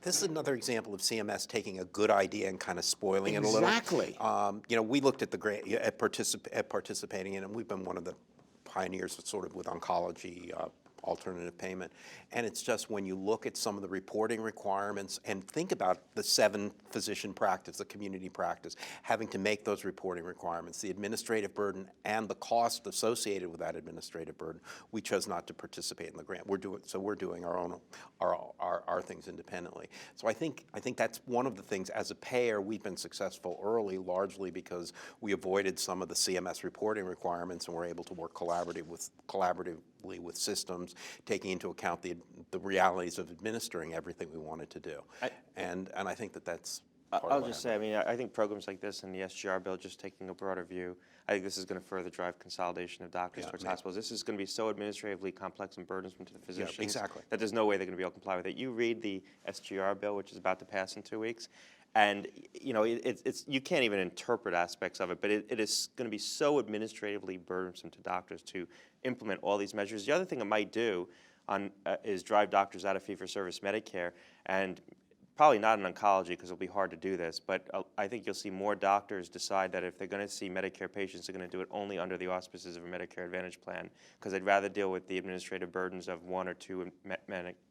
this is another example of CMS taking a good idea and kind of spoiling it a little. Exactly. You know, we looked at the grant at participating in it, and we've been one of the pioneers sort of with oncology alternative payment. And it's just when you look at some of the reporting requirements and think about the 7 physician practice, the community practice, having to make those reporting requirements, the administrative burden and the cost associated with that administrative burden, we chose not to participate in the grant. We're doing our own our things independently. So I think that's one of the things. As a payer, we've been successful early, largely because we avoided some of the CMS reporting requirements and were able to work collaboratively with systems, taking into account the realities of administering everything we wanted to do. And I think that's part of I'll what just say, I mean, I think programs like this and the SGR bill, just taking a broader view, I think this is going to further drive consolidation of doctors towards hospitals. This is going to be so administratively complex and burdensome to the physicians that there's no way they're going to be able to comply with it. You read the SGR bill, which is about to pass in 2 weeks, and you know it's you can't even interpret aspects of it, but it is going to be so administratively burdensome to doctors to implement all these measures. The other thing it might do is drive doctors out of fee-for-service Medicare, and probably not in oncology because it'll be hard to do this, but I think you'll see more doctors decide that if they're going to see Medicare patients, they're going to do it only under the auspices of a Medicare Advantage plan, because they'd rather deal with the administrative burdens of 1 or 2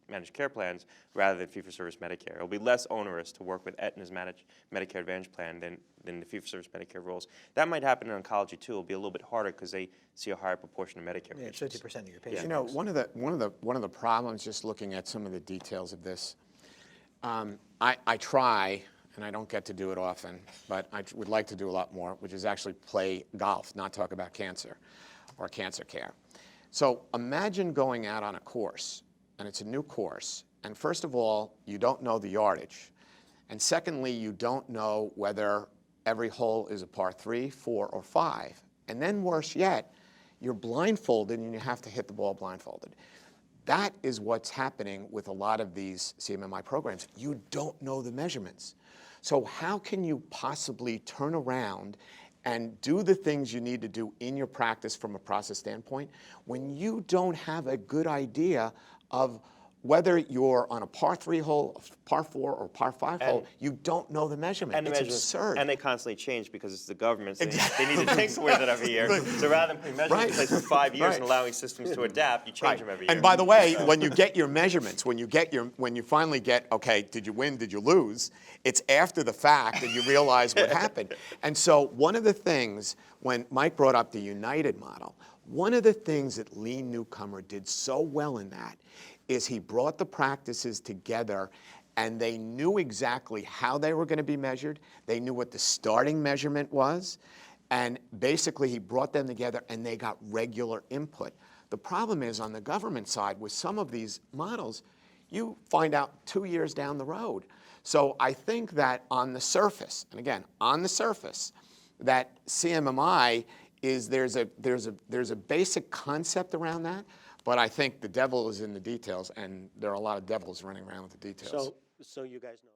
managed care plans rather than fee-for-service Medicare. It'll be less onerous to work with Aetna's Medicare Advantage plan than the fee-for-service Medicare rules. That might happen in oncology too. It'll be a little bit harder because they see a higher proportion of Medicare patients. 50% of your patients. You know, one of the problems, just looking at some of the details of this, I try, and I don't get to do it often, but I would like to do a lot more, which is actually play golf, not talk about cancer or cancer care. So imagine going out on a course, and it's a new course, and first of all, you don't know the yardage, and secondly, you don't know whether every hole is a par 3, 4, or 5, and then worse yet, you're blindfolded and you have to hit the ball blindfolded. That is what's happening with a lot of these CMMI programs. You don't know the measurements. So how can you possibly turn around and do the things you need to do in your practice from a process standpoint when you don't have a good idea of whether you're on a par 3 hole, par 4, or par 5 hole, you don't know the measurement. And it's absurd. And they constantly change because it's the government. So they need to tinker with it every year. So rather than putting measurements in place for 5 years and allowing systems to adapt, you change them every year. And by the way, when you get your measurements, when you finally get, okay, did you win, did you lose, it's after the fact and you realize what happened. And so one of the things, when Mike brought up the United model, one of the things that Lee Newcomer did so well in that is he brought the practices together and they knew exactly how they were going to be measured. They knew what the starting measurement was. And basically he brought them together and they got regular input. The problem is on the government side with some of these models, you find out 2 years down the road. So I think that on the surface, and again, on the surface, that CMMI is there's a basic concept around that. But I think the devil is in the details, and there are a lot of devils running around with the details. So you guys know.